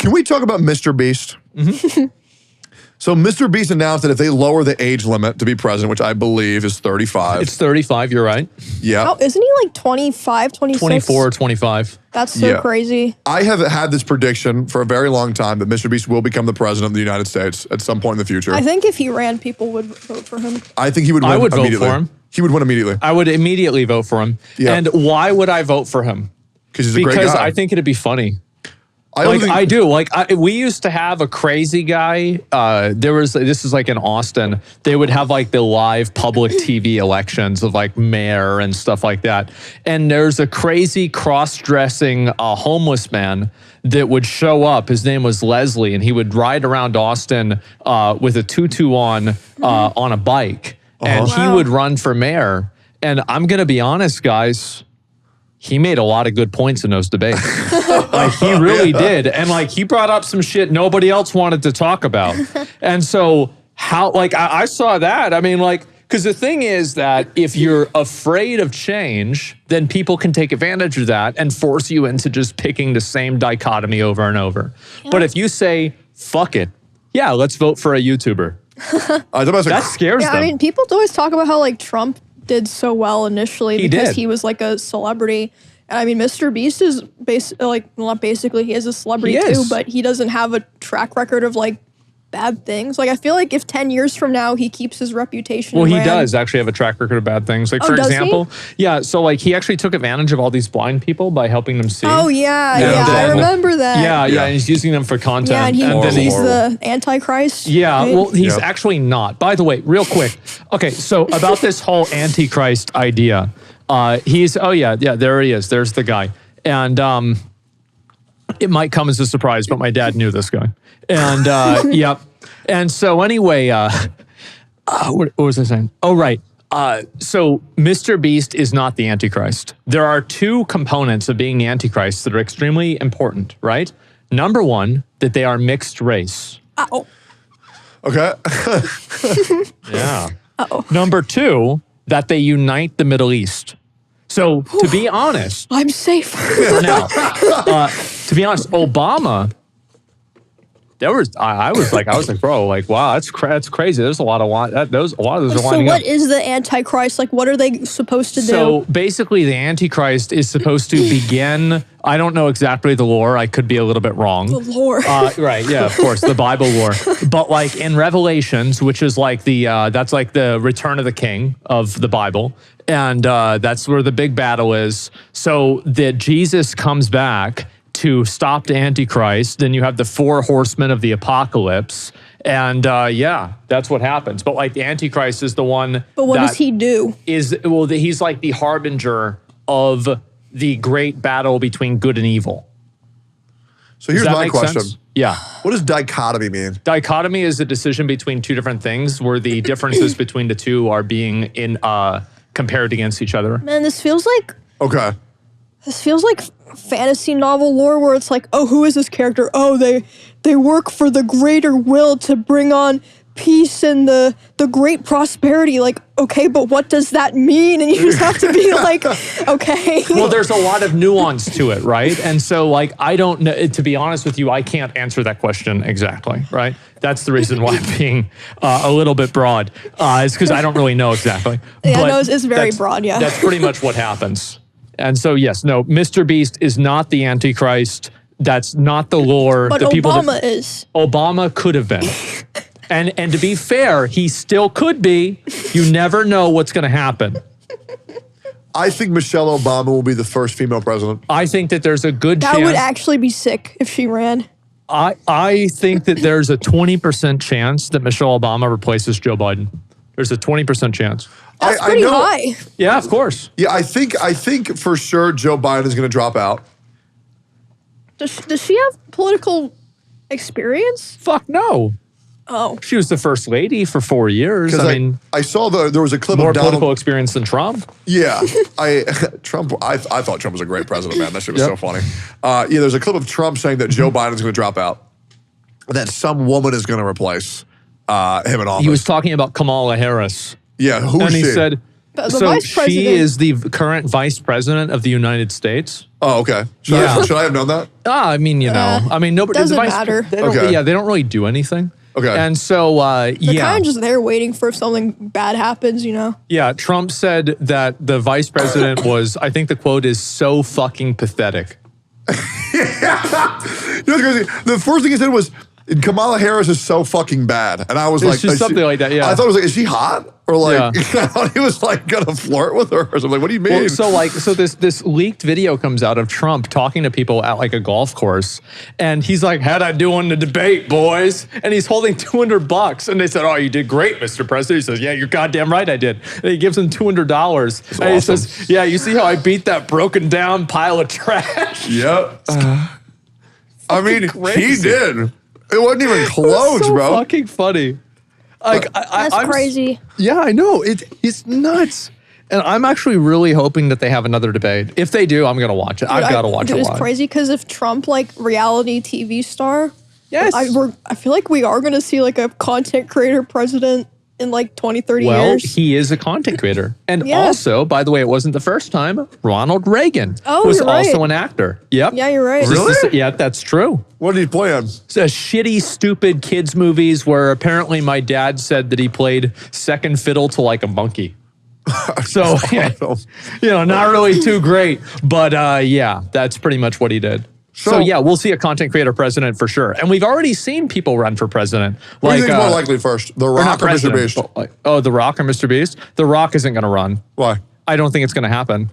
Can we talk about MrBeast? Mm-hmm. So MrBeast announced that if they lower the age limit to be president, which I believe is 35. It's 35, you're right. Yeah. Oh, isn't he like 25, 26? 24 or 25. That's so crazy. I have had this prediction for a very long time that MrBeast will become the president of the United States at some point in the future. I think if he ran, people would vote for him. I think he would win I would vote immediately. for him. He would win immediately. I would immediately vote for him. Yeah. And why would I vote for him? Because he's a great guy. Because I think it'd be funny. I do. We used to have a crazy guy. This is like in Austin. They would have like the live public TV elections of like mayor and stuff like that. And there's a crazy cross-dressing homeless man that would show up. His name was Leslie, and he would ride around Austin with a tutu on a bike. And he would run for mayor. And I'm going to be honest, guys. He made a lot of good points in those debates. Like, he really did. And like, he brought up some shit nobody else wanted to talk about. And so I saw that. I mean, like, because the thing is that if you're afraid of change, then people can take advantage of that and force you into just picking the same dichotomy over and over. Yeah. But if you say, fuck it, yeah, let's vote for a YouTuber. That scares them. I mean, people always talk about how like Trump did so well initially because he was like a celebrity. And I mean, MrBeast is not basically, he is a celebrity too, but he doesn't have a track record of like bad things. Like, I feel like if 10 years from now he keeps his reputation. Well, he does actually have a track record of bad things. Like, for example, so like he actually took advantage of all these blind people by helping them see. Oh, yeah, I remember that. Yeah, and he's using them for content. Yeah, and he's the antichrist. Yeah, right? Well, he's actually not. By the way, real quick. Okay, so about this whole antichrist idea, there he is. There's the guy. And it might come as a surprise, but my dad knew this guy. And yep. And so anyway, what was I saying? Oh, right. So MrBeast is not the Antichrist. There are two components of being the Antichrist that are extremely important, right? Number one, that they are mixed race. Uh-oh. Okay. Yeah. Uh-oh. Number two, that they unite the Middle East. So to be honest, I'm safe for now. To be honest, Obama. I was like, bro, like, wow, that's crazy. There's a lot of those are lining up. So what is the Antichrist? Like, what are they supposed to do? So basically, the Antichrist is supposed to begin. I don't know exactly the lore. I could be a little bit wrong. The lore, right? Yeah, of course, the Bible lore. But like in Revelations, which is like that's like the return of the King of the Bible, and that's where the big battle is. So that Jesus comes back to stop the Antichrist. Then you have the 4 horsemen of the apocalypse. And that's what happens. But like the Antichrist is the one. But what does he do? He's like the harbinger of the great battle between good and evil. So here's my question. Sense? Yeah. What does dichotomy mean? Dichotomy is a decision between two different things where the differences between the two are being compared against each other. Man, this feels like... Okay. This feels like fantasy novel lore where it's like, oh, who is this character? Oh, they work for the greater will to bring on peace and the great prosperity. Like, okay, but what does that mean? And you just have to be like, okay. Well, there's a lot of nuance to it, right? And so, like, I don't know, to be honest with you, I can't answer that question exactly, right? That's the reason why I'm being a little bit broad. It's because I don't really know exactly. Yeah, no, it's very broad, yeah. That's pretty much what happens. And so, yes, no, MrBeast is not the Antichrist. That's not the lore. But Obama is. Obama could have been. And to be fair, he still could be. You never know what's going to happen. I think Michelle Obama will be the first female president. I think that there's a good chance. That would actually be sick if she ran. I think that there's a 20% chance that Michelle Obama replaces Joe Biden. There's a 20% chance. That's pretty high. Yeah, of course. Yeah, I think for sure Joe Biden is going to drop out. Does she have political experience? Fuck no. Oh. She was the first lady for 4 years. I mean, I saw there was a clip more of Donald. political experience than Trump. Yeah, I thought Trump was a great president, man. That shit was so funny. There's a clip of Trump saying that Joe Biden's going to drop out, and that some woman is going to replace him in office. He was talking about Kamala Harris. Yeah, who is she? And he said, The so vice president. she is the current vice president of the United States. Oh, okay. Should I have known that? I mean, nobody doesn't matter. They don't, Okay. Yeah, they don't really do anything. Okay. And so, They're kind of just there waiting for if something bad happens, Yeah, Trump said that the vice president was, I think the quote is, so fucking pathetic. What's crazy? The first thing he said was, Kamala Harris is so fucking bad. And I was like, just something like that, yeah. I thought it was like, is she hot? Or like, Yeah. I thought he was like gonna flirt with her or something. Like, what do you mean? Well, so this leaked video comes out of Trump talking to people at like a golf course, and he's like, "How'd I do on the debate, boys?" And he's holding $200, and they said, "Oh, you did great, Mr. President." He says, "Yeah, you're goddamn right, I did." And he gives him $200, and he awesome. says, "Yeah, you see how I beat that broken down pile of trash?" Yep. I mean, he crazy. did. It wasn't even close, so bro. Fucking funny. Like That's I'm crazy. Yeah, I know. It's nuts. And I'm actually really hoping that they have another debate. If they do, I'm gonna watch it. I've got to watch it. It's crazy because if Trump reality TV star, Yes. I feel like we are gonna see like a content creator president in like 20, 30 Well, years. he is a content creator. And Yeah. also, by the way, it wasn't the first time. Ronald Reagan was you're also right. an actor. Yep. Yeah, you're right. Really? Yeah, that's true. What did he play on? It's a shitty, stupid kids movies where apparently my dad said that he played second fiddle to like a monkey. So, not really too great. But yeah, that's pretty much what he did. So yeah, we'll see a content creator president for sure. And we've already seen people run for president. What do you think is more likely first? The Rock or MrBeast? Oh, The Rock or MrBeast? The Rock isn't going to run. Why? I don't think it's going to happen.